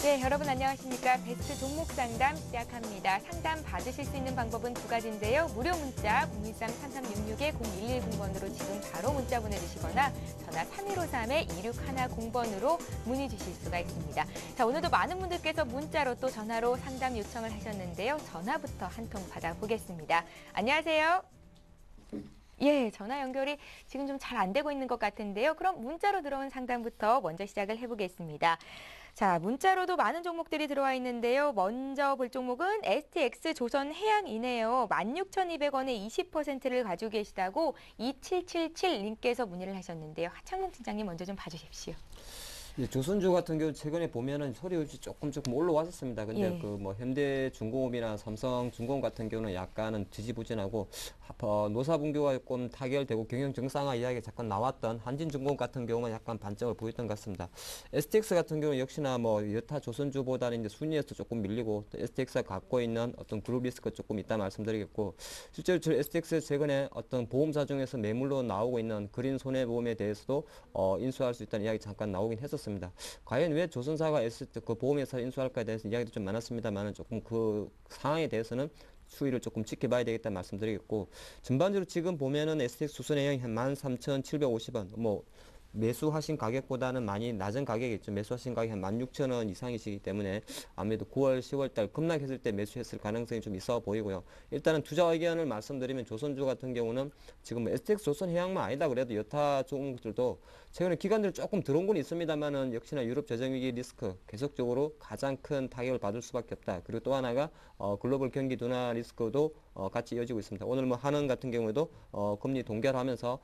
네, 여러분 안녕하십니까. 베스트 종목 상담 시작합니다. 상담 받으실 수 있는 방법은 두 가지인데요. 무료 문자 013-3366-0110번으로 지금 바로 문자 보내주시거나 전화 3153-2610번으로 문의 주실 수가 있습니다. 자, 오늘도 많은 분들께서 문자로 또 전화로 상담 요청을 하셨는데요. 전화부터 한 통 받아보겠습니다. 안녕하세요. 예, 전화 연결이 지금 좀 잘 안 되고 있는 것 같은데요. 그럼 문자로 들어온 상담부터 먼저 시작을 해보겠습니다. 자, 문자로도 많은 종목들이 들어와 있는데요. 먼저 볼 종목은 STX 조선해양이네요. 16,200원에 20%를 가지고 계시다고 2777님께서 문의를 하셨는데요. 하창봉 팀장님 먼저 좀 봐주십시오. 조선주 같은 경우 최근에 보면은 소리없이 조금 올라왔었습니다. 근데 예. 그 뭐 현대중공업이나 삼성중공업 같은 경우는 약간은 지지부진하고 노사분규가 조금 타결되고 경영 정상화 이야기가 잠깐 나왔던 한진중공업 같은 경우는 약간 반등을 보였던 것 같습니다. STX 같은 경우는 역시나 뭐 여타 조선주보다는 이제 순위에서 조금 밀리고 또 STX가 갖고 있는 어떤 그룹 리스크가 조금 있다 말씀드리겠고, 실제로 저 STX 최근에 어떤 보험사 중에서 매물로 나오고 있는 그린 손해보험에 대해서도 인수할 수 있다는 이야기 잠깐 나오긴 했었습니다. 과연 왜 조선사가 그 보험회사를 인수할까에 대해서 이야기도 좀 많았습니다만 조금 그 상황에 대해서는 추이를 조금 지켜봐야 되겠다 말씀드리겠고, 전반적으로 지금 보면은 STX 조선해양이 한 13,750원, 뭐 매수하신 가격보다는 많이 낮은 가격이겠죠. 매수하신 가격이 한 16,000원 이상이시기 때문에 아무래도 9월, 10월 달 급락했을 때 매수했을 가능성이 좀 있어 보이고요. 일단은 투자 의견을 말씀드리면 조선주 같은 경우는 지금 STX 조선해양만 아니다 그래도 여타 종목들도 최근에 기관들 조금 들어온 건 있습니다만은 역시나 유럽 재정위기 리스크 계속적으로 가장 큰 타격을 받을 수밖에 없다. 그리고 또 하나가 글로벌 경기 둔화 리스크도 같이 이어지고 있습니다. 오늘 뭐 한원 같은 경우에도 금리 동결하면서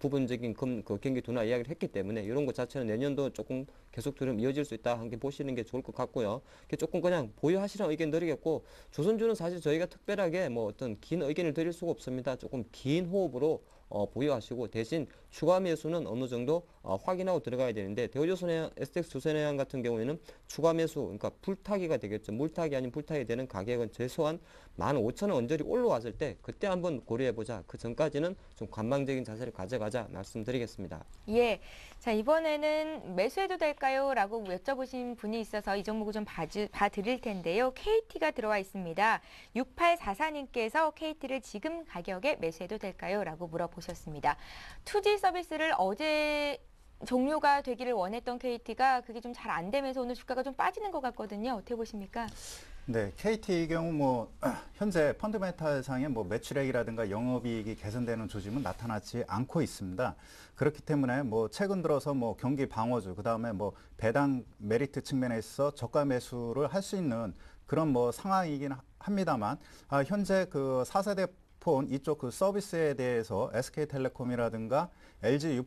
부분적인 그 경기 둔화 이야기를 했기 때문에 이런 것 자체는 내년도 조금 계속 좀 이어질 수 있다 함께 보시는 게 좋을 것 같고요. 조금 그냥 보유하시라는 의견 드리겠고, 조선주는 사실 저희가 특별하게 뭐 어떤 긴 의견을 드릴 수가 없습니다. 조금 긴 호흡으로 보유하시고 대신 추가 매수는 어느 정도 확인하고 들어가야 되는데, 대우조선해양, STX 조선해양 같은 경우에는 추가 매수, 그러니까 불타기가 되겠죠. 물타기 아닌 불타기 되는 가격은 최소한 15,000원 언저리 올라왔을 때 그때 한번 고려해보자. 그 전까지는 좀 관망적인 자세를 가져가자 말씀드리겠습니다. 예. 자, 이번에는 매수해도 될까요? 라고 여쭤보신 분이 있어서 이 종목을 좀 봐드릴 텐데요. KT가 들어와 있습니다. 6844님께서 KT를 지금 가격에 매수해도 될까요? 라고 물어보셨습니다. 투지 서비스를 어제 종료가 되기를 원했던 KT가 그게 좀 잘 안 되면서 오늘 주가가 좀 빠지는 것 같거든요. 어떻게 보십니까? 네, KT의 경우 뭐 현재 펀드멘탈상의 뭐 매출액이라든가 영업이익이 개선되는 조짐은 나타나지 않고 있습니다. 그렇기 때문에 뭐 최근 들어서 뭐 경기 방어주, 그다음에 뭐 배당 메리트 측면에서 저가 매수를 할 수 있는 그런 뭐 상황이긴 합니다만, 현재 그 4세대 폰 이쪽 그 서비스에 대해서 SK텔레콤이라든가 LG U+,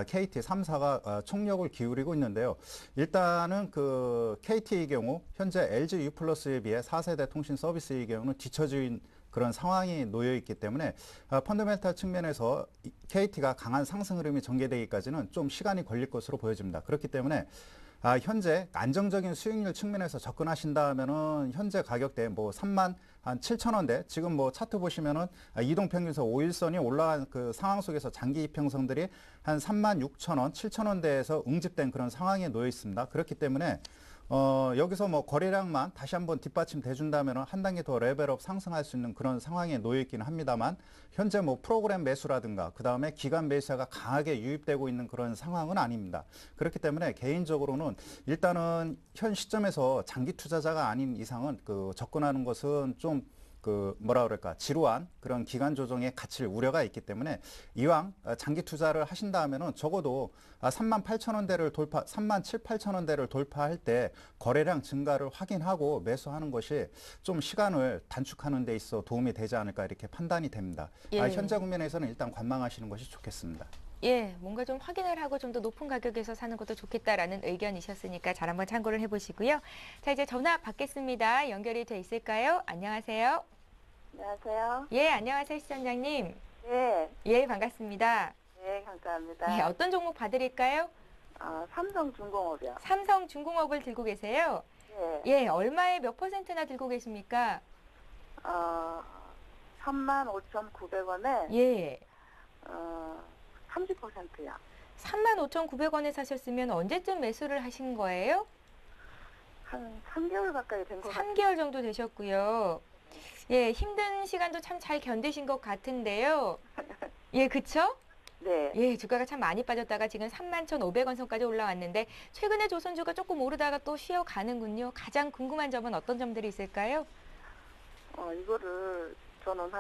KT 3사가 총력을 기울이고 있는데요. 일단은 그 KT의 경우 현재 LG U+에 비해 4세대 통신 서비스의 경우는 뒤처진 그런 상황이 놓여 있기 때문에 펀더멘탈 측면에서 KT가 강한 상승 흐름이 전개되기까지는 좀 시간이 걸릴 것으로 보여집니다. 그렇기 때문에 현재 안정적인 수익률 측면에서 접근하신다면은 현재 가격대 뭐 37,000원대, 지금 뭐 차트 보시면은 이동평균선 5일선이 올라간 그 상황 속에서 장기 이평선들이 한 36,000원, 7,000원대에서 응집된 그런 상황에 놓여 있습니다. 그렇기 때문에 여기서 뭐 거래량만 다시 한번 뒷받침돼 준다면 한 단계 더 레벨업 상승할 수 있는 그런 상황에 놓여 있기는 합니다만, 현재 뭐 프로그램 매수라든가 그 다음에 기간 매수가 강하게 유입되고 있는 그런 상황은 아닙니다. 그렇기 때문에 개인적으로는 일단은 현 시점에서 장기 투자자가 아닌 이상은 그 접근하는 것은 좀 그 뭐라 그럴까, 지루한 그런 기간 조정에 갇힐 우려가 있기 때문에 이왕 장기 투자를 하신다 하면은 적어도 38,000원대를 37,000원대를 돌파할 때 거래량 증가를 확인하고 매수하는 것이 좀 시간을 단축하는 데 있어 도움이 되지 않을까 이렇게 판단이 됩니다. 예. 현재 국면에서는 일단 관망하시는 것이 좋겠습니다. 예, 뭔가 좀 확인을 하고 좀 더 높은 가격에서 사는 것도 좋겠다라는 의견이셨으니까 잘 한번 참고를 해보시고요. 자, 이제 전화 받겠습니다. 연결이 돼 있을까요? 안녕하세요. 안녕하세요. 예, 안녕하세요, 시청장님. 네, 예, 반갑습니다. 네, 감사합니다. 예, 어떤 종목 봐드릴까요? 삼성중공업이요. 삼성중공업을 들고 계세요. 네, 예, 얼마에 몇 %나 들고 계십니까? 35,900원에, 예, 30%요. 35,900원에 사셨으면 언제쯤 매수를 하신 거예요? 한 3개월 가까이 된 것 같아요. 3개월 정도 되셨고요. 예, 힘든 시간도 참 잘 견디신 것 같은데요. 예, 그쵸? 네. 예, 주가가 참 많이 빠졌다가 지금 31,500원 선까지 올라왔는데 최근에 조선주가 조금 오르다가 또 쉬어가는군요. 가장 궁금한 점은 어떤 점들이 있을까요? 이거를 저는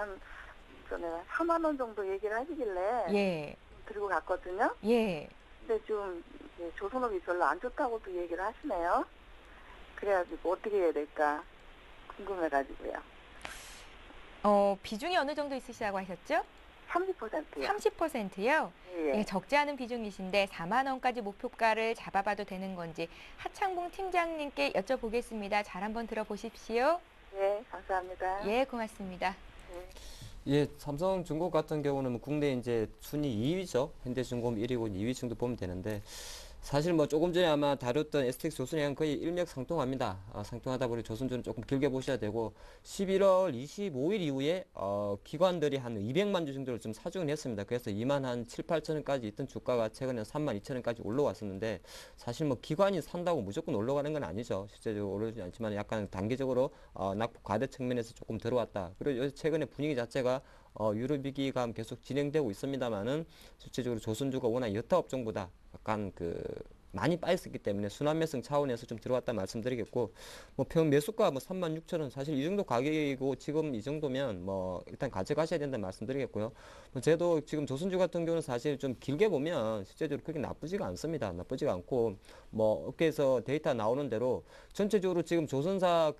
전에 4만 원 정도 얘기를 하시길래 예, 들고 갔거든요. 예. 근데 좀 이제 조선업이 별로 안 좋다고 또 얘기를 하시네요. 그래가지고 어떻게 해야 될까 궁금해가지고요. 비중이 어느 정도 있으시다고 하셨죠? 30%요. 30%요? 예. 예, 적지 않은 비중이신데 4만 원까지 목표가를 잡아봐도 되는 건지 하창봉 팀장님께 여쭤보겠습니다. 잘 한번 들어보십시오. 네, 감사합니다. 예, 고맙습니다. 예, 삼성중공 같은 경우는 뭐 국내 이제 순위 2위죠. 현대중공 1위고 2위 정도 보면 되는데 사실 뭐 조금 전에 아마 다뤘던 STX 조선이랑 거의 일맥상통합니다. 상통하다 보니 조선주는 조금 길게 보셔야 되고 11월 25일 이후에 기관들이 한 200만 주 정도를 좀 사중을 했습니다. 그래서 2만 한 7, 8천 원까지 있던 주가가 최근에 3만 2천 원까지 올라왔었는데 사실 뭐 기관이 산다고 무조건 올라가는 건 아니죠. 실제적으로 오르지 않지만 약간 단기적으로 낙폭 과대 측면에서 조금 들어왔다. 그리고 요새 최근에 분위기 자체가 유럽위기가 계속 진행되고 있습니다만은 실제적으로 조선주가 워낙 여타 업종보다 약간 많이 빠졌기 때문에 순환매성 차원에서 좀 들어왔다 말씀드리겠고 뭐 평 매수가 뭐 36,000원 사실 이 정도 가격이고 지금 이 정도면 뭐 일단 가져가셔야 된다 말씀드리겠고요. 뭐 저도 지금 조선주 같은 경우는 사실 좀 길게 보면 실제적으로 그렇게 나쁘지가 않습니다. 나쁘지가 않고 뭐 업계에서 데이터 나오는 대로 전체적으로 지금 조선사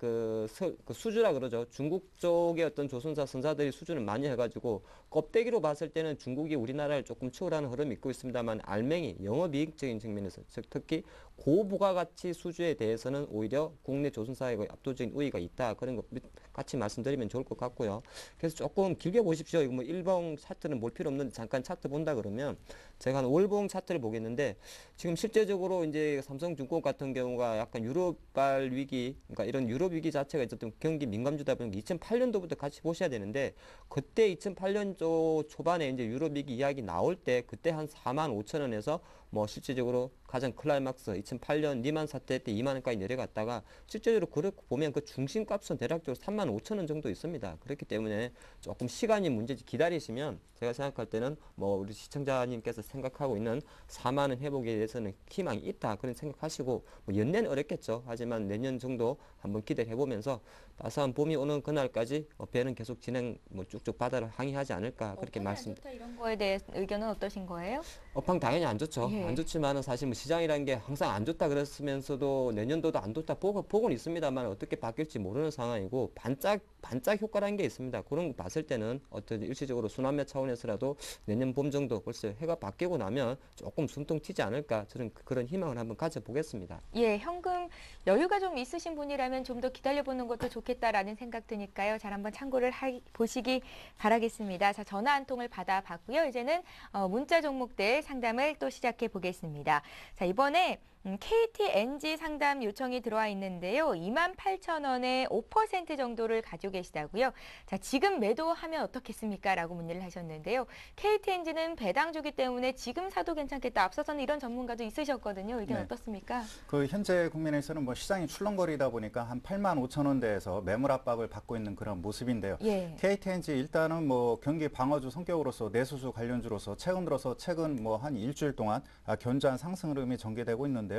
수주라 그러죠. 중국 쪽의 어떤 조선사 선사들이 수주를 많이 해가지고 껍데기로 봤을 때는 중국이 우리나라를 조금 추월하는 흐름이 있고 있습니다만 알맹이 영업이익적인 측면에서 즉 특히 고부가가치 수주에 대해서는 오히려 국내 조선사의 압도적인 우위가 있다. 그런 것 같이 말씀드리면 좋을 것 같고요. 그래서 조금 길게 보십시오. 이거 뭐 일봉 차트는 볼 필요 없는데 잠깐 차트 본다 그러면 제가 한 월봉 차트를 보겠는데 지금 실제적으로 이제 삼성중공 같은 경우가 약간 유럽발 위기, 그러니까 이런 유럽 위기 자체가 어쨌든 경기 민감주다 보니까 2008년도부터 같이 보셔야 되는데 그때 2008년도 초반에 이제 유럽 위기 이야기 나올 때 그때 한 4만 5천 원에서 뭐 실제적으로 가장 클라이막스 2008년 리만 사태 때 2만 원까지 내려갔다가 실제적으로 그렇게 보면 그 중심값은 대략적으로 3만 5천 원 정도 있습니다. 그렇기 때문에 조금 시간이 문제지 기다리시면 제가 생각할 때는 뭐 우리 시청자님께서 생각하고 있는 4만 원 회복에 대해서는 희망이 있다 그런 생각하시고 뭐 연내는 어렵겠죠. 하지만 내년 정도 한번 기대해 보면서 따스한 봄이 오는 그날까지 배는 계속 진행 뭐 쭉쭉 바다를 항해하지 않을까 그렇게 말씀. 이런 거에 대해 의견은 어떠신 거예요? 업황 당연히 안 좋죠. 예. 안 좋지만은 사실 뭐 시장이라는 게 항상 안 좋다 그랬으면서도 내년도도 안 좋다 보고는 있습니다만 어떻게 바뀔지 모르는 상황이고 반짝 효과라는 게 있습니다. 그런 거 봤을 때는 어떤 일시적으로 순환매 차원에서라도 내년 봄 정도 벌써 해가 바뀌고 나면 조금 숨통 튀지 않을까 저는 그런 희망을 한번 가져보겠습니다. 예, 현금 여유가 좀 있으신 분이라면 좀 더 기다려보는 것도 좋겠다라는 생각 드니까요. 잘 한번 참고를 보시기 바라겠습니다. 자, 전화 한 통을 받아봤고요. 이제는 문자 종목들 상담을 또 시작해 보겠습니다. 자, 이번에 KTNG 상담 요청이 들어와 있는데요. 28,000원에 5% 정도를 가지고 계시다고요. 자, 지금 매도하면 어떻겠습니까? 라고 문의를 하셨는데요. KTNG는 배당주기 때문에 지금 사도 괜찮겠다. 앞서서는 이런 전문가도 있으셨거든요. 의견 네. 어떻습니까? 현재 국면에서는 뭐 시장이 출렁거리다 보니까 한 8만 5천 원대에서 매물 압박을 받고 있는 그런 모습인데요. 예. KTNG 일단은 뭐 경기 방어주 성격으로서 내수주 관련주로서 최근 뭐 한 일주일 동안 견조한 상승 흐름이 전개되고 있는데요.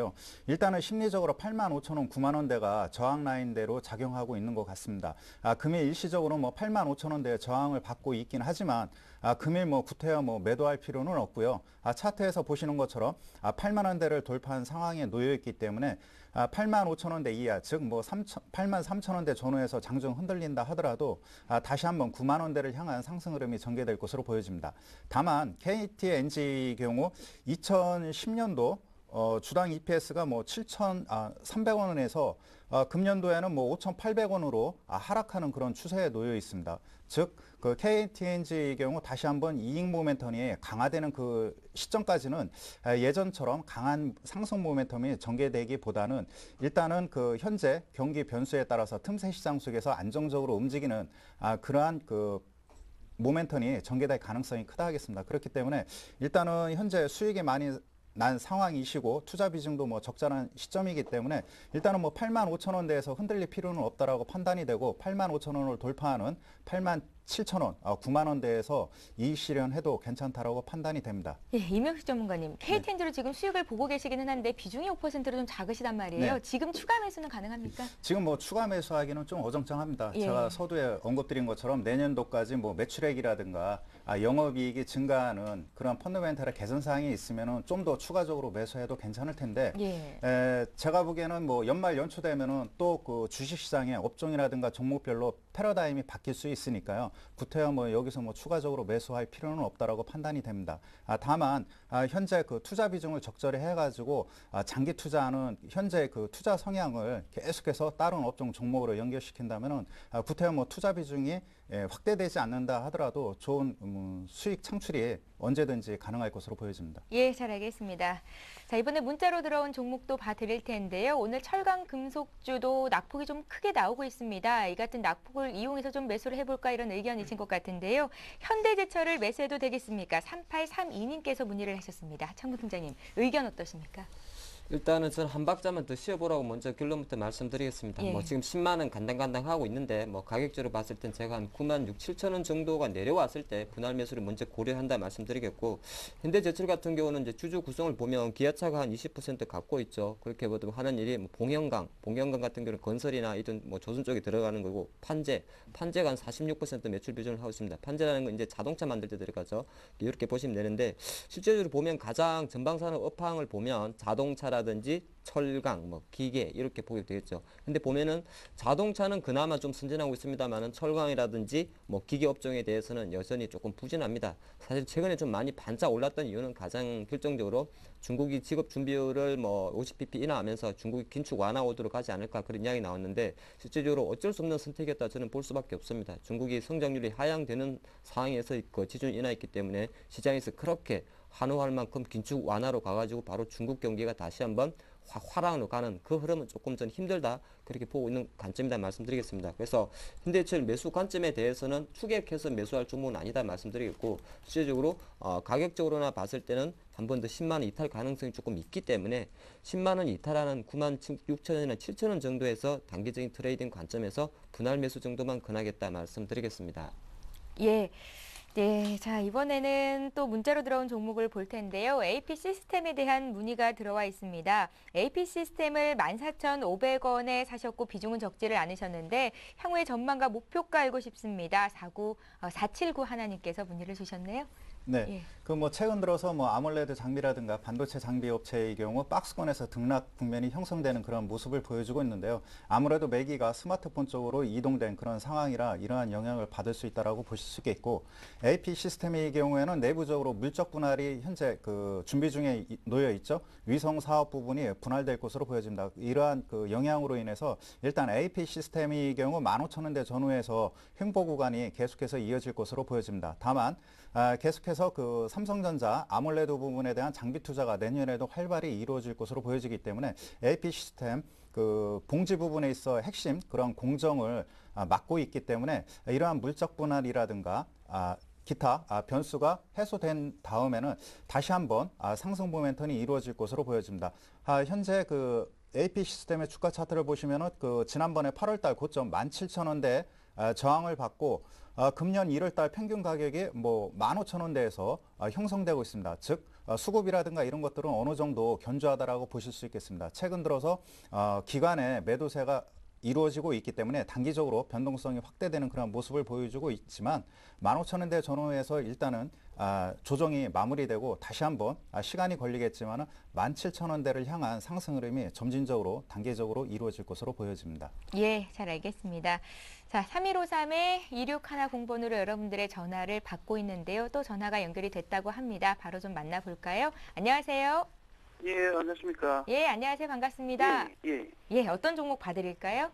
일단은 심리적으로 8만 5천 원, 9만 원대가 저항 라인대로 작용하고 있는 것 같습니다. 금일 일시적으로 뭐 8만 5천 원대의 저항을 받고 있긴 하지만 금일 뭐 구태여 뭐 매도할 필요는 없고요. 차트에서 보시는 것처럼 8만 원대를 돌파한 상황에 놓여 있기 때문에 8만 5천 원대 이하, 즉 뭐 8만 3천 원대 전후에서 장중 흔들린다 하더라도 다시 한번 9만 원대를 향한 상승 흐름이 전개될 것으로 보여집니다. 다만 KTNG 경우 2010년도 주당 EPS가 뭐 7,300원에서 금년도에는 뭐 5,800원으로 하락하는 그런 추세에 놓여 있습니다. 즉, 그 KTNG의 경우 다시 한번 이익 모멘텀이 강화되는 그 시점까지는 예전처럼 강한 상승 모멘텀이 전개되기보다는 일단은 그 현재 경기 변수에 따라서 틈새 시장 속에서 안정적으로 움직이는 그러한 그 모멘텀이 전개될 가능성이 크다 하겠습니다. 그렇기 때문에 일단은 현재 수익이 많이 난 상황이시고 투자 비중도 뭐 적절한 시점이기 때문에 일단은 뭐 85,000원대에서 흔들릴 필요는 없다라고 판단이 되고 85,000원을 돌파하는 87,000원, 9만 원대에서 이익 실현해도 괜찮다라고 판단이 됩니다. 예, 이명식 전문가님, KT엔드로 지금 수익을 보고 계시기는 한데 비중이 5%로 좀 작으시단 말이에요. 네. 지금 추가 매수는 가능합니까? 지금 뭐 추가 매수하기는 좀 어정쩡합니다. 예. 제가 서두에 언급드린 것처럼 내년도까지 뭐 매출액이라든가 영업이익이 증가하는 그런 펀더멘탈의 개선 사항이 있으면은 좀 더 추가적으로 매수해도 괜찮을 텐데 예. 제가 보기에는 뭐 연말 연초 되면은 또 그 주식시장의 업종이라든가 종목별로 패러다임이 바뀔 수 있으니까요. 구태여 뭐 여기서 뭐 추가적으로 매수할 필요는 없다라고 판단이 됩니다. 다만 현재 그 투자 비중을 적절히 해가지고 장기 투자하는 현재 그 투자 성향을 계속해서 다른 업종 종목으로 연결시킨다면은 구태여 뭐 투자 비중이 확대되지 않는다 하더라도 좋은 수익 창출이 언제든지 가능할 것으로 보여집니다. 예, 잘 알겠습니다. 자, 이번에 문자로 들어온 종목도 봐드릴 텐데요. 오늘 철강 금속주도 낙폭이 좀 크게 나오고 있습니다. 이 같은 낙폭을 이용해서 좀 매수를 해볼까 이런 의견이신 것 같은데요. 현대제철을 매수해도 되겠습니까? 3832님께서 문의를 하셨습니다. 청 부총장님, 의견 어떠십니까? 일단은 저는 한 박자만 더 쉬어보라고 먼저 결론부터 말씀드리겠습니다. 예. 뭐 지금 10만 원 간당간당 하고 있는데 뭐 가격적으로 봤을 땐 제가 한 9만 6, 7천 원 정도가 내려왔을 때 분할 매수를 먼저 고려한다 말씀드리겠고, 현대제철 같은 경우는 이제 주주 구성을 보면 기아차가 한 20% 갖고 있죠. 그렇게 하는 일이 뭐 봉영강 같은 경우는 건설이나 이런 뭐 조선 쪽에 들어가는 거고, 판재가 한 46% 매출 비중을 하고 있습니다. 판재라는 건 이제 자동차 만들 때 들어가죠. 이렇게 보시면 되는데, 실제적으로 보면 가장 전방산업 업황을 보면 자동차라든지 철강, 뭐 기계 이렇게 보게 되겠죠. 근데 보면은 자동차는 그나마 좀 선진하고 있습니다만은 철강이라든지 뭐 기계 업종에 대해서는 여전히 조금 부진합니다. 사실 최근에 좀 많이 반짝 올랐던 이유는 가장 결정적으로 중국이 직업 준비율을 뭐 50pp 인하하면서 중국이 긴축 완화 오도록 하지 않을까 그런 이야기 나왔는데, 실제적으로 어쩔 수 없는 선택이었다 저는 볼 수밖에 없습니다. 중국이 성장률이 하향되는 상황에서 그 지준 인하했기 때문에 시장에서 그렇게 환호할 만큼 긴축 완화로 가가지고 바로 중국 경기가 다시 한번 화랑으로 가는 그 흐름은 조금 전 힘들다 그렇게 보고 있는 관점이다 말씀드리겠습니다. 그래서 현대제철 매수 관점에 대해서는 추격해서 매수할 종목은 아니다 말씀드리겠고, 실제적으로 가격적으로나 봤을 때는 한 번 더 10만 원 이탈 가능성이 조금 있기 때문에 10만 원 이탈하는 9만 6천 원이나 7천 원 정도에서 단기적인 트레이딩 관점에서 분할 매수 정도만 권하겠다 말씀드리겠습니다. 예. 네, 자, 이번에는 또 문자로 들어온 종목을 볼 텐데요. AP 시스템에 대한 문의가 들어와 있습니다. AP 시스템을 14,500원에 사셨고 비중은 적지를 않으셨는데 향후의 전망과 목표가 알고 싶습니다. 479 하나님께서 문의를 주셨네요. 네. 예. 그 뭐 최근 들어서 뭐 아몰레드 장비라든가 반도체 장비 업체의 경우 박스권에서 등락 국면이 형성되는 그런 모습을 보여주고 있는데요. 아무래도 매기가 스마트폰 쪽으로 이동된 그런 상황이라 이러한 영향을 받을 수 있다라고 보실 수 있겠고, AP 시스템의 경우에는 내부적으로 물적 분할이 현재 그 준비 중에 놓여 있죠. 위성 사업 부분이 분할될 것으로 보여집니다. 이러한 그 영향으로 인해서 일단 AP 시스템의 경우 15,000원대 전후에서 횡보 구간이 계속해서 이어질 것으로 보여집니다. 다만 계속해서 그 삼성전자 아몰레드 부분에 대한 장비 투자가 내년에도 활발히 이루어질 것으로 보여지기 때문에 AP 시스템 그 봉지 부분에 있어 핵심 그런 공정을 맡고 있기 때문에 이러한 물적 분할이라든가 기타 변수가 해소된 다음에는 다시 한번 상승 모멘텀이 이루어질 것으로 보여집니다. 현재 그 AP 시스템의 주가 차트를 보시면은 그 지난번에 8월달 고점 17,000원대 저항을 받고 금년 1월달 평균 가격이 뭐 15,000원대에서 형성되고 있습니다. 즉 수급이라든가 이런 것들은 어느 정도 견조하다라고 보실 수 있겠습니다. 최근 들어서 기관의 매도세가 이루어지고 있기 때문에 단기적으로 변동성이 확대되는 그런 모습을 보여주고 있지만 15,000원대 전후에서 일단은 조정이 마무리되고 다시 한번 시간이 걸리겠지만 17,000원대를 향한 상승 흐름이 점진적으로 단계적으로 이루어질 것으로 보여집니다. 예, 잘 알겠습니다. 자, 3153-2610번으로 여러분들의 전화를 받고 있는데요. 또 전화가 연결이 됐다고 합니다. 바로 좀 만나볼까요? 안녕하세요. 예, 안녕하십니까. 예, 안녕하세요. 반갑습니다. 예. 예, 어떤 종목 봐드릴까요?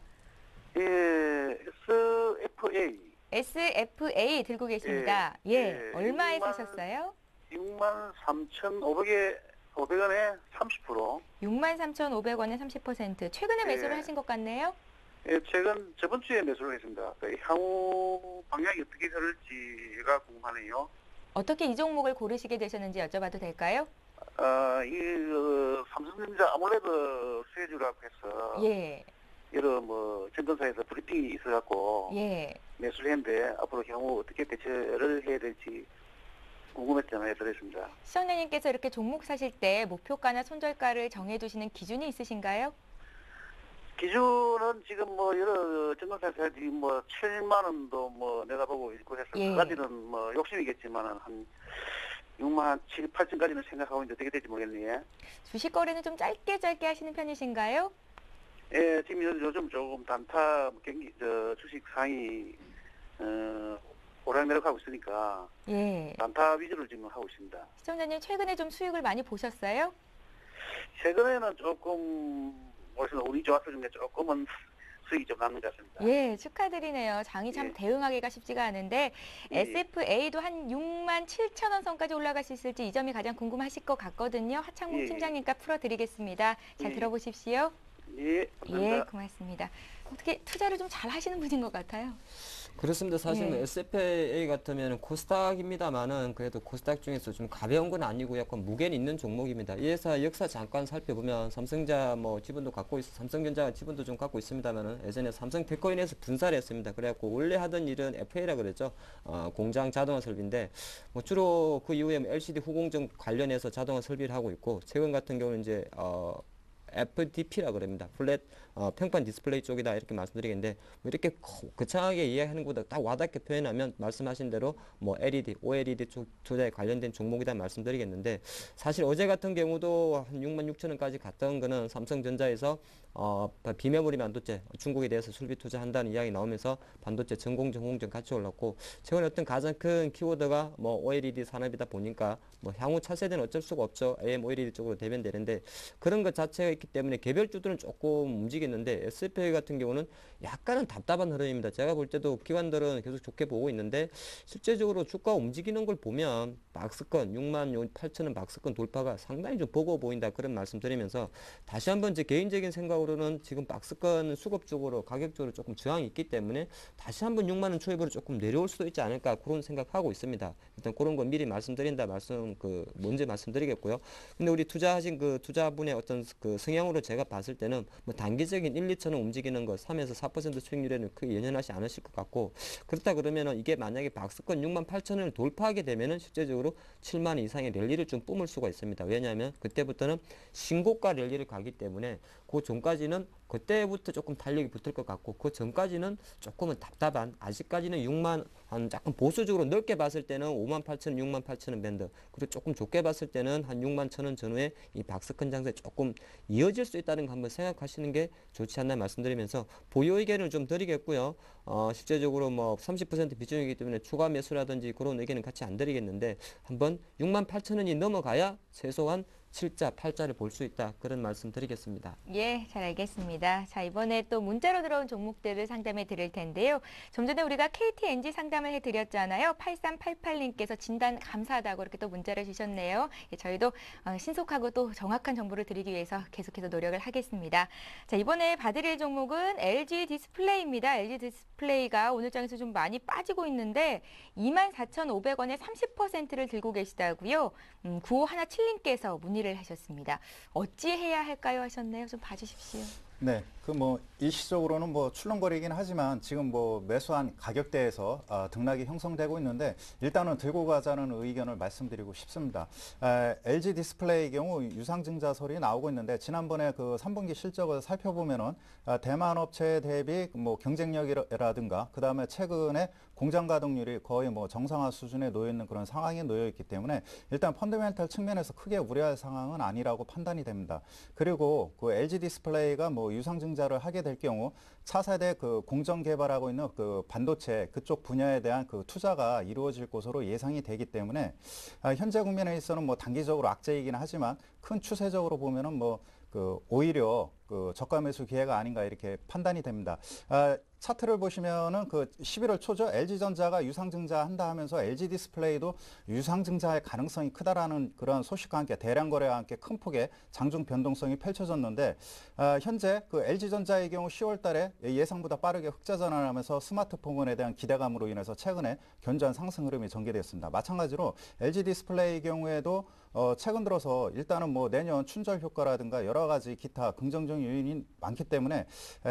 SFA. SFA 들고 계십니다. 예, 얼마에 사셨어요? 63,500원에 30%. 63,500원에 30%. 최근에 매수를 예. 하신 것 같네요? 예, 저번 주에 매수를 했습니다. 향후 방향이 어떻게 흐를지가 궁금하네요. 어떻게 이 종목을 고르시게 되셨는지 여쭤봐도 될까요? 삼성전자 아몰레드 수혜주라고 해서 예, 여러 증권사에서 브리핑이 있어갖고 예. 매수를 했는데 앞으로 향후 어떻게 대처를 해야 될지 궁금했잖아요. 그랬습니다. 시청자님께서 이렇게 종목 사실 때 목표가나 손절가를 정해두시는 기준이 있으신가요? 기준은 지금 여러 증권사들이 7만 원도 내다보고 있고 해서 예. 그까지는 욕심이겠지만은 한 6만 7, 8천까지는 생각하고 있는데 어떻게 될지 모르겠네요. 주식 거래는 좀 짧게 하시는 편이신가요? 예, 지금 요즘 조금 단타 주식 상이 오락내락하고 있으니까 예. 단타 위주로 지금 하고 있습니다. 시청자님 최근에 좀 수익을 많이 보셨어요? 최근에는 조금 운이 좋았을 중에 조금은 수익이 좀 남는 것 같습니다. 예, 축하드리네요. 장이 참 예. 대응하기가 쉽지가 않은데 예. SFA도 한 6만 7천 원 선까지 올라갈 수 있을지 이 점이 가장 궁금하실 것 같거든요. 하창목 예. 팀장님과 풀어드리겠습니다. 잘 예. 들어보십시오. 예, 감사합니다. 예, 고맙습니다. 어떻게 투자를 좀 잘 하시는 분인 것 같아요. 그렇습니다. 사실 예. SFA 같으면 코스닥입니다만은 그래도 코스닥 중에서 좀 가벼운 건 아니고 약간 무게는 있는 종목입니다. 이 회사 역사 잠깐 살펴보면 삼성전자 지분도 갖고 삼성전자 지분도 좀 갖고 있습니다만은 예전에 삼성테크인에서 분사를 했습니다. 그래갖고 원래 하던 일은 FA라 그랬죠. 공장 자동화 설비인데 주로 그 이후에 LCD 후공정 관련해서 자동화 설비를 하고 있고 최근 같은 경우는 이제 FDP라 그럽니다. 플랫 평판 디스플레이 쪽이다 이렇게 말씀드리겠는데 이렇게 거창하게 이해하는 것보다 딱 와닿게 표현하면 말씀하신 대로 LED, OLED 쪽 투자에 관련된 종목이다 말씀드리겠는데 사실 어제 같은 경우도 한 6만 6천 원까지 갔던 거는 삼성전자에서 비메모리 반도체 중국에 대해서 설비 투자한다는 이야기 나오면서 반도체 전공정, 홍정 같이 올랐고 최근에 어떤 가장 큰 키워드가 OLED 산업이다 보니까 향후 차세대는 어쩔 수가 없죠. AM OLED 쪽으로 대변되는데 그런 것 자체가 있기 때문에 개별주들은 조금 움직였는데 SFA 같은 경우는 약간은 답답한 흐름입니다. 제가 볼 때도 기관들은 계속 좋게 보고 있는데 실제적으로 주가 움직이는 걸 보면 박스권 6만 8천 원 박스권 돌파가 상당히 좀 버거워 보인다 그런 말씀 드리면서 다시 한번 제 개인적인 생각으로는 지금 박스권 수급적으로 가격적으로 조금 저항이 있기 때문에 다시 한번 6만 원 초입으로 조금 내려올 수도 있지 않을까 그런 생각하고 있습니다. 일단 그런 건 미리 말씀드린다 먼저 말씀드리겠고요. 근데 우리 투자하신 그 투자분의 어떤 그 성향으로 제가 봤을 때는 단기적인 1, 2천 원 움직이는 거 3에서 4% 수익률에는 크게 연연하지 않으실 것 같고 그렇다 그러면은 이게 만약에 박스권 6만 8천 원을 돌파하게 되면은 실제적으로 7만 원 이상의 랠리를 좀 뿜을 수가 있습니다. 왜냐하면 그때부터는 신고가 랠리를 가기 때문에 그 전까지는 그때부터 조금 탄력이 붙을 것 같고 그 전까지는 조금은 답답한 아직까지는 6만 한 약간 보수적으로 넓게 봤을 때는 5만 8천 원, 6만 8천 원 밴드 그리고 조금 좁게 봤을 때는 한 6만 천 원 전후에 이 박스권 장세 조금 이어질 수 있다는 거 한번 생각하시는 게 좋지 않나 말씀드리면서 보유 의견을 좀 드리겠고요. 실제적으로 30% 비중이기 때문에 추가 매수라든지 그런 의견은 같이 안 드리겠는데 한번 6만 8천 원이 넘어가야 최소한 7자, 8자를 볼 수 있다. 그런 말씀 드리겠습니다. 예, 잘 알겠습니다. 자, 이번에 또 문자로 들어온 종목들을 상담해 드릴 텐데요. 좀 전에 우리가 KTNG 상담을 해드렸잖아요. 8388님께서 진단 감사하다고 이렇게 또 문자를 주셨네요. 예, 저희도 신속하고 또 정확한 정보를 드리기 위해서 계속해서 노력을 하겠습니다. 자, 이번에 봐드릴 종목은 LG 디스플레이입니다. LG 디스플레이가 오늘 장에서 좀 많이 빠지고 있는데 24,500원에 30%를 들고 계시다고요. 9517님께서 문의를 하셨습니다. 어찌해야 할까요 하셨네요. 좀 봐주십시오. 네, 일시적으로는 출렁거리긴 하지만 지금 매수한 가격대에서 등락이 형성되고 있는데 일단은 들고 가자는 의견을 말씀드리고 싶습니다. LG 디스플레이 경우 유상증자설이 나오고 있는데 지난번에 그 3분기 실적을 살펴보면은 대만 업체 대비 경쟁력이라든가 그 다음에 최근에 공장 가동률이 거의 정상화 수준에 놓여 있는 그런 상황에 놓여 있기 때문에 일단 펀더멘탈 측면에서 크게 우려할 상황은 아니라고 판단이 됩니다. 그리고 그 LG 디스플레이가 유상증자를 하게 될 경우 차세대 그 공정 개발하고 있는 그 반도체 그쪽 분야에 대한 그 투자가 이루어질 것으로 예상이 되기 때문에 현재 국면에 있어서는 단기적으로 악재이긴 하지만 큰 추세적으로 보면은 오히려 그 저가 매수 기회가 아닌가 이렇게 판단이 됩니다. 차트를 보시면은 그 11월 초죠. LG전자가 유상증자한다 하면서 LG 디스플레이도 유상증자의 가능성이 크다라는 그런 소식과 함께 대량 거래와 함께 큰 폭의 장중 변동성이 펼쳐졌는데 현재 그 LG전자의 경우 10월 달에 예상보다 빠르게 흑자 전환하면서 스마트폰에 대한 기대감으로 인해서 최근에 견조한 상승 흐름이 전개됐습니다. 마찬가지로 LG 디스플레이 경우에도 최근 들어서 일단은 뭐 내년 춘절 효과라든가 여러 가지 기타 긍정적 요인이 많기 때문에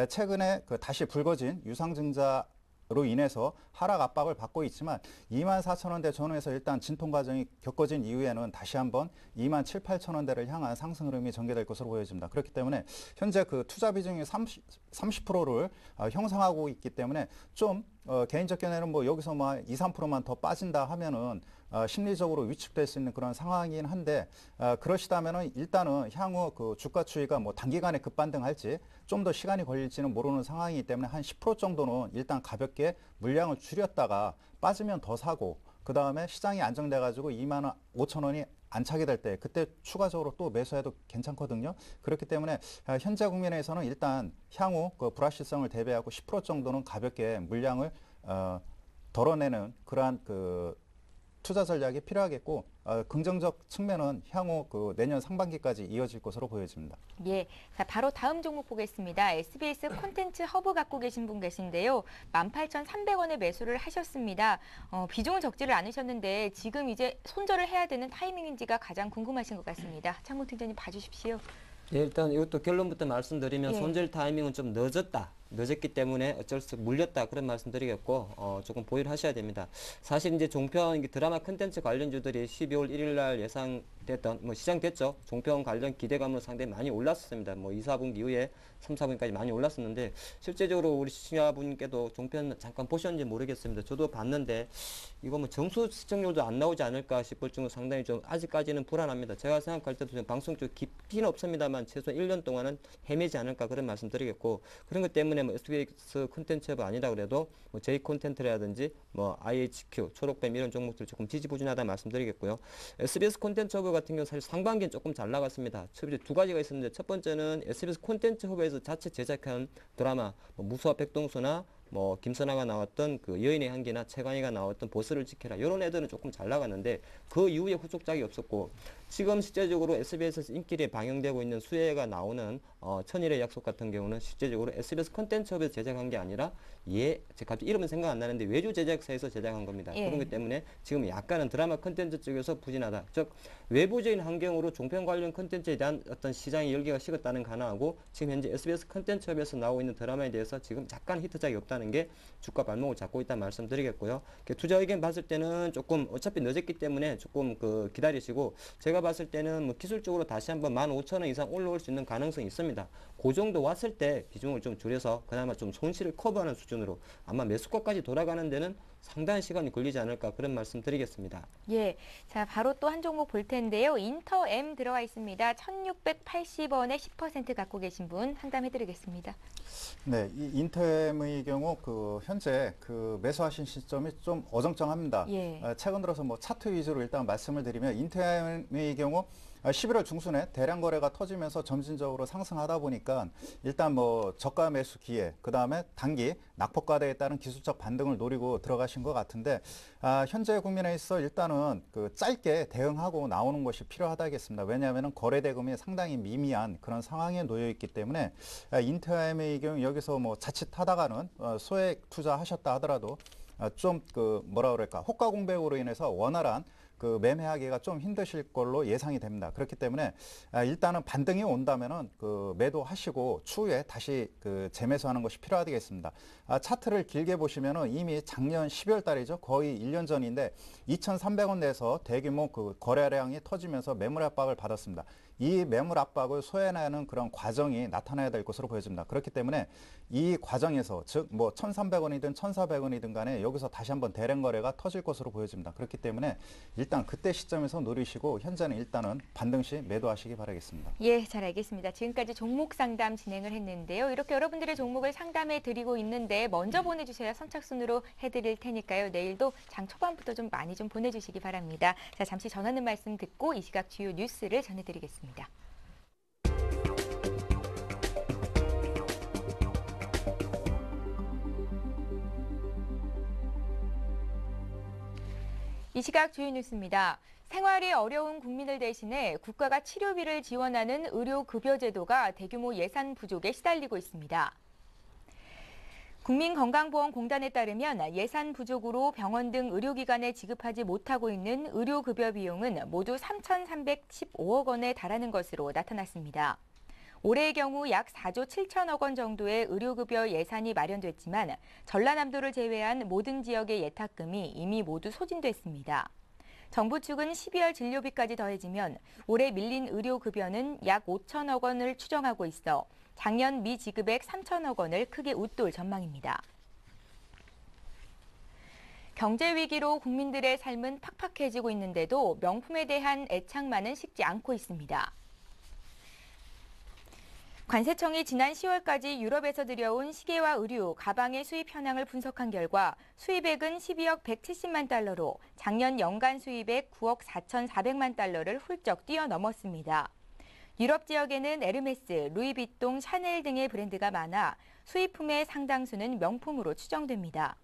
최근에 그 다시 불거진 유상증자로 인해서 하락 압박을 받고 있지만 24,000원대 전후에서 일단 진통 과정이 겪어진 이후에는 다시 한번 27,000~28,000원대를 향한 상승 흐름이 전개될 것으로 보여집니다. 그렇기 때문에 현재 그 투자 비중이 30%를 형성하고 있기 때문에 좀 개인적 견해는 뭐 여기서 뭐 2~3%만 더 빠진다 하면은 심리적으로 위축될 수 있는 그런 상황이긴 한데 그러시다면은 일단은 향후 그 주가 추이가 뭐 단기간에 급반등할지 좀 더 시간이 걸릴지는 모르는 상황이기 때문에 한 10% 정도는 일단 가볍게 물량을 줄였다가 빠지면 더 사고 그 다음에 시장이 안정돼 가지고 25,000원이 안착이 될 때 그때 추가적으로 또 매수해도 괜찮거든요. 그렇기 때문에 현재 국면에서는 일단 향후 그 불확실성을 대비하고 10% 정도는 가볍게 물량을 덜어내는 그러한 그 투자 전략이 필요하겠고 긍정적 측면은 향후 그 내년 상반기까지 이어질 것으로 보여집니다. 예, 자, 바로 다음 종목 보겠습니다. SBS 콘텐츠 허브 갖고 계신 분 계신데요. 18,300원에 매수를 하셨습니다. 비중은 적지를 않으셨는데 지금 이제 손절을 해야 되는 타이밍인지가 가장 궁금하신 것 같습니다. 창문 팀장님 봐주십시오. 예, 일단 이것도 결론부터 말씀드리면 예. 손절 타이밍은 좀 늦었기 때문에 어쩔 수 없이 물렸다 그런 말씀드리겠고 조금 보유를 하셔야 됩니다. 사실 이제 종편 드라마 콘텐츠 관련주들이 12월 1일 날 예상됐던 뭐 시장됐죠. 종편 관련 기대감으로 상당히 많이 올랐습니다. 뭐 2, 4분기 이후에 3, 4분기까지 많이 올랐었는데 실제적으로 우리 시청자분께도 종편 잠깐 보셨는지 모르겠습니다. 저도 봤는데 이거 뭐 정수 시청률도 안 나오지 않을까 싶을 정도로 상당히 좀 아직까지는 불안합니다. 제가 생각할 때도 방송 쪽 깊이는 없습니다만 최소 1년 동안은 헤매지 않을까 그런 말씀 드리겠고 그런 것 때문에 뭐 SBS 콘텐츠가 아니다 그래도 뭐 J 콘텐츠라든지 뭐 IHQ, 초록뱀 이런 종목들 조금 지지부진하다 말씀드리겠고요. SBS 콘텐츠 허브 같은 경우 사실 상반기는 조금 잘 나갔습니다. 두 가지가 있었는데 첫 번째는 SBS 콘텐츠 허브에서 자체 제작한 드라마 뭐 무수와 백동수나 뭐 김선아가 나왔던 그 여인의 향기나 최강희가 나왔던 보스를 지켜라 이런 애들은 조금 잘 나갔는데 그 이후에 후속작이 없었고 지금 실제적으로 SBS에서 인기리에 방영되고 있는 수혜가 나오는 천일의 약속 같은 경우는 실제적으로 SBS 콘텐츠업에서 제작한 게 아니라 제가 갑자기 이름은 생각 안 나는데 외주 제작사에서 제작한 겁니다. 예. 그렇기 때문에 지금 약간은 드라마 콘텐츠 쪽에서 부진하다. 즉 외부적인 환경으로 종편 관련 콘텐츠에 대한 어떤 시장의 열기가 식었다는 가능하고 지금 현재 SBS 콘텐츠업에서 나오고 있는 드라마에 대해서 지금 약간 히트작이 없다는 게 주가 발목을 잡고 있다는 말씀드리겠고요. 투자 의견 봤을 때는 조금 어차피 늦었기 때문에 조금 기다리시고 제가 봤을 때는 뭐 기술적으로 다시 한번 15,000원 이상 올라올 수 있는 가능성이 있습니다. 그 정도 왔을 때 비중을 좀 줄여서 그나마 좀 손실을 커버하는 수준으로 아마 매수가까지 돌아가는 데는 상당한 시간이 걸리지 않을까 그런 말씀 드리겠습니다. 예, 자 바로 또 한 종목 볼 텐데요. 인터엠 들어와 있습니다. 1,680원에 10% 갖고 계신 분 상담해드리겠습니다. 네, 이 인터엠의 경우 현재 매수하신 시점이 좀 어정쩡합니다. 예. 최근 들어서 뭐 차트 위주로 일단 말씀을 드리면 인터엠의 경우 11월 중순에 대량 거래가 터지면서 점진적으로 상승하다 보니까 일단 뭐 저가 매수 기회, 그 다음에 단기 낙폭과대에 따른 기술적 반등을 노리고 들어가신 것 같은데 현재 국면에 있어 일단은 짧게 대응하고 나오는 것이 필요하다겠습니다. 왜냐하면 거래 대금이 상당히 미미한 그런 상황에 놓여 있기 때문에 인터엠의 경우 여기서 뭐 자칫 하다가는 소액 투자하셨다 하더라도 좀 뭐라 그럴까 호가 공백으로 인해서 원활한 매매하기가 좀 힘드실 걸로 예상이 됩니다. 그렇기 때문에 일단은 반등이 온다면은 매도하시고 추후에 다시 재매수하는 것이 필요하겠습니다. 차트를 길게 보시면은 이미 작년 12월 달이죠. 거의 1년 전인데 2,300원 내에서 대규모 거래량이 터지면서 매물 압박을 받았습니다. 이 매물 압박을 소화해내는 그런 과정이 나타나야 될 것으로 보여집니다. 그렇기 때문에 이 과정에서 즉 뭐 1,300원이든 1,400원이든 간에 여기서 다시 한번 대량 거래가 터질 것으로 보여집니다. 그렇기 때문에 일단 그때 시점에서 노리시고 현재는 일단은 반등 시 매도하시기 바라겠습니다. 예, 잘 알겠습니다. 지금까지 종목 상담 진행을 했는데요. 이렇게 여러분들의 종목을 상담해 드리고 있는데 먼저 보내주셔야 선착순으로 해드릴 테니까요. 내일도 장 초반부터 좀 많이 좀 보내주시기 바랍니다. 자, 잠시 전하는 말씀 듣고 이 시각 주요 뉴스를 전해드리겠습니다. 이 시각 주요 뉴스입니다. 생활이 어려운 국민을 대신해 국가가 치료비를 지원하는 의료급여제도가 대규모 예산 부족에 시달리고 있습니다. 국민건강보험공단에 따르면 예산 부족으로 병원 등 의료기관에 지급하지 못하고 있는 의료급여 비용은 모두 3,315억 원에 달하는 것으로 나타났습니다. 올해의 경우 약 4조 7천억 원 정도의 의료급여 예산이 마련됐지만 전라남도를 제외한 모든 지역의 예탁금이 이미 모두 소진됐습니다. 정부 측은 12월 진료비까지 더해지면 올해 밀린 의료급여는 약 5천억 원을 추정하고 있어 작년 미지급액 3천억 원을 크게 웃돌 전망입니다. 경제 위기로 국민들의 삶은 팍팍해지고 있는데도 명품에 대한 애착만은 식지 않고 있습니다. 관세청이 지난 10월까지 유럽에서 들여온 시계와 의류, 가방의 수입 현황을 분석한 결과 수입액은 12억 170만 달러로 작년 연간 수입액 9억 4,400만 달러를 훌쩍 뛰어넘었습니다. 유럽 지역에는 에르메스, 루이비통, 샤넬 등의 브랜드가 많아 수입품의 상당수는 명품으로 추정됩니다.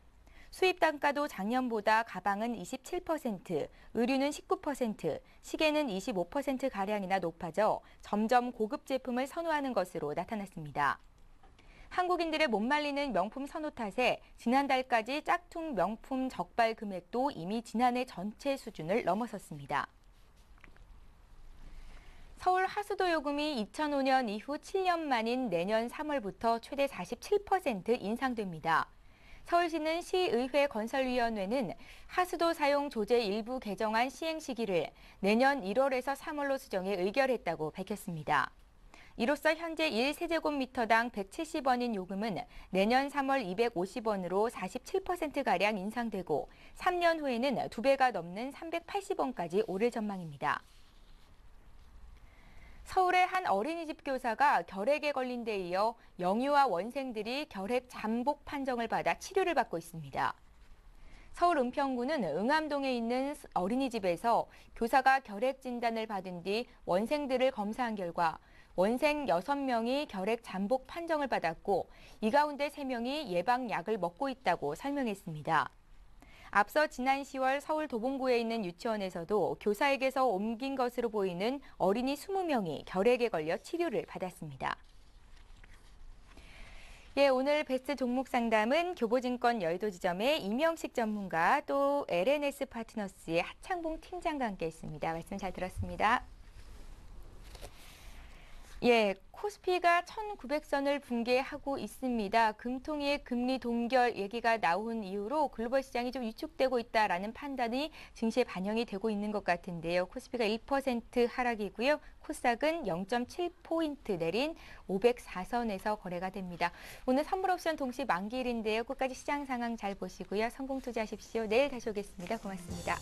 수입 단가도 작년보다 가방은 27%, 의류는 19%, 시계는 25%가량이나 높아져 점점 고급 제품을 선호하는 것으로 나타났습니다. 한국인들의 못 말리는 명품 선호 탓에 지난달까지 짝퉁 명품 적발 금액도 이미 지난해 전체 수준을 넘어섰습니다. 서울 하수도 요금이 2005년 이후 7년 만인 내년 3월부터 최대 47% 인상됩니다. 서울시는 시의회 건설위원회는 하수도 사용 조제 일부 개정안 시행 시기를 내년 1월에서 3월로 수정해 의결했다고 밝혔습니다. 이로써 현재 1세제곱미터당 170원인 요금은 내년 3월 250원으로 47%가량 인상되고 3년 후에는 2배가 넘는 380원까지 오를 전망입니다. 서울의 한 어린이집 교사가 결핵에 걸린 데 이어 영유아 원생들이 결핵 잠복 판정을 받아 치료를 받고 있습니다. 서울 은평구는 응암동에 있는 어린이집에서 교사가 결핵 진단을 받은 뒤 원생들을 검사한 결과 원생 6명이 결핵 잠복 판정을 받았고 이 가운데 3명이 예방약을 먹고 있다고 설명했습니다. 앞서 지난 10월 서울 도봉구에 있는 유치원에서도 교사에게서 옮긴 것으로 보이는 어린이 20명이 결핵에 걸려 치료를 받았습니다. 예, 오늘 베스트 종목 상담은 교보증권 여의도 지점의 이명식 전문가 또 LNS 파트너스의 하창봉 팀장과 함께했습니다. 말씀 잘 들었습니다. 예, 코스피가 1900선을 붕괴하고 있습니다. 금통위의 금리 동결 얘기가 나온 이후로 글로벌 시장이 좀 위축되고 있다라는 판단이 증시에 반영이 되고 있는 것 같은데요. 코스피가 1% 하락이고요. 코스닥은 0.7포인트 내린 504선에서 거래가 됩니다. 오늘 선물 옵션 동시 만기일인데요. 끝까지 시장 상황 잘 보시고요. 성공 투자하십시오. 내일 다시 오겠습니다. 고맙습니다.